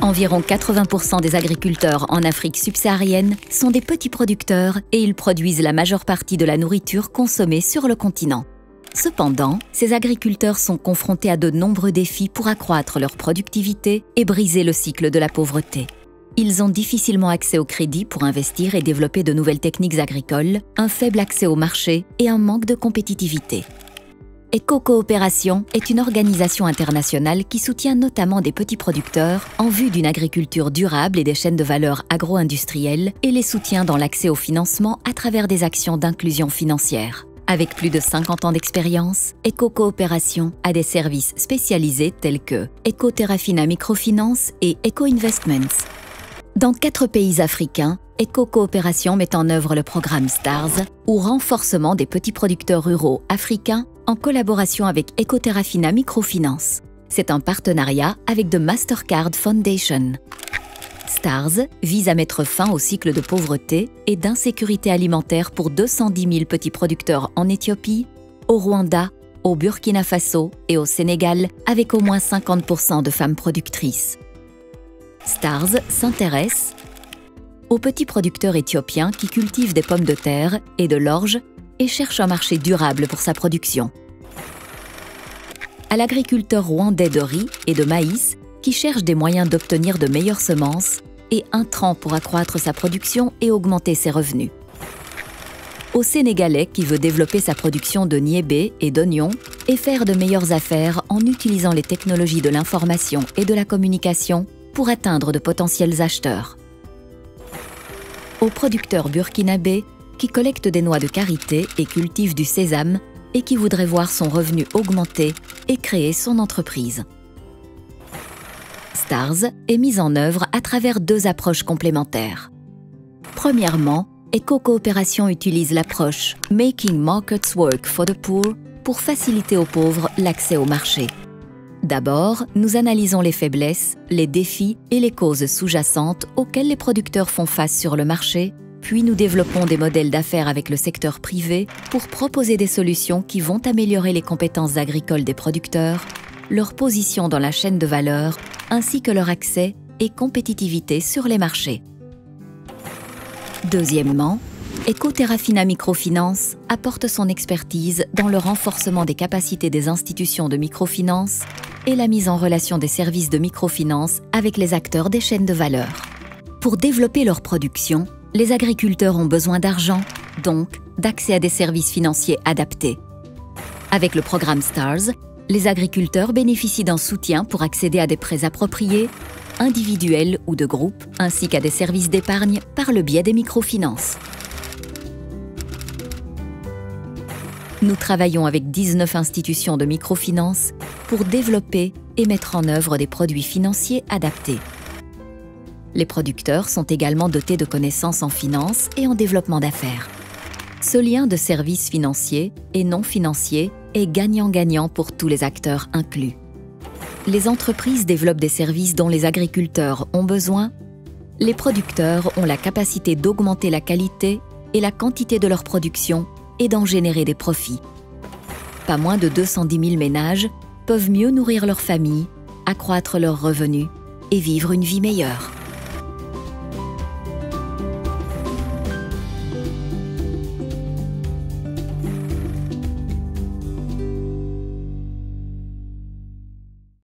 Environ 80% des agriculteurs en Afrique subsaharienne sont des petits producteurs et ils produisent la majeure partie de la nourriture consommée sur le continent. Cependant, ces agriculteurs sont confrontés à de nombreux défis pour accroître leur productivité et briser le cycle de la pauvreté. Ils ont difficilement accès au crédit pour investir et développer de nouvelles techniques agricoles, un faible accès au marché et un manque de compétitivité. Eco-coopération est une organisation internationale qui soutient notamment des petits producteurs en vue d'une agriculture durable et des chaînes de valeur agro-industrielles et les soutient dans l'accès au financement à travers des actions d'inclusion financière. Avec plus de 50 ans d'expérience, Eco-coopération a des services spécialisés tels que Eco-Terrafina Microfinance et Eco-Investments. Dans 4 pays africains, Eco-coopération met en œuvre le programme STARS, ou renforcement des petits producteurs ruraux africains, en collaboration avec Eco-Terrafina Microfinance. C'est un partenariat avec The Mastercard Foundation. STARS vise à mettre fin au cycle de pauvreté et d'insécurité alimentaire pour 210 000 petits producteurs en Éthiopie, au Rwanda, au Burkina Faso et au Sénégal, avec au moins 50% de femmes productrices. STARS s'intéresse aux petits producteurs éthiopiens qui cultivent des pommes de terre et de l'orge et cherchent un marché durable pour sa production. À l'agriculteur rwandais de riz et de maïs qui cherche des moyens d'obtenir de meilleures semences et intrants pour accroître sa production et augmenter ses revenus. Au Sénégalais qui veut développer sa production de niébé et d'oignons et faire de meilleures affaires en utilisant les technologies de l'information et de la communication pour atteindre de potentiels acheteurs. Aux producteurs burkinabés qui collectent des noix de karité et cultivent du sésame et qui voudrait voir son revenu augmenter et créer son entreprise. STARS est mise en œuvre à travers 2 approches complémentaires. Premièrement, Eco-coopération utilise l'approche « Making Markets Work for the Poor » pour faciliter aux pauvres l'accès au marché. D'abord, nous analysons les faiblesses, les défis et les causes sous-jacentes auxquelles les producteurs font face sur le marché, puis nous développons des modèles d'affaires avec le secteur privé pour proposer des solutions qui vont améliorer les compétences agricoles des producteurs, leur position dans la chaîne de valeur, ainsi que leur accès et compétitivité sur les marchés. Deuxièmement, Eco-Terrafina Microfinance apporte son expertise dans le renforcement des capacités des institutions de microfinance et la mise en relation des services de microfinance avec les acteurs des chaînes de valeur. Pour développer leur production, les agriculteurs ont besoin d'argent, donc d'accès à des services financiers adaptés. Avec le programme STARS, les agriculteurs bénéficient d'un soutien pour accéder à des prêts appropriés, individuels ou de groupe, ainsi qu'à des services d'épargne par le biais des microfinances. Nous travaillons avec 19 institutions de microfinance pour développer et mettre en œuvre des produits financiers adaptés. Les producteurs sont également dotés de connaissances en finance et en développement d'affaires. Ce lien de services financiers et non financiers est gagnant-gagnant pour tous les acteurs inclus. Les entreprises développent des services dont les agriculteurs ont besoin. Les producteurs ont la capacité d'augmenter la qualité et la quantité de leur production et d'en générer des profits. Pas moins de 210 000 ménages peuvent mieux nourrir leur famille, accroître leurs revenus et vivre une vie meilleure.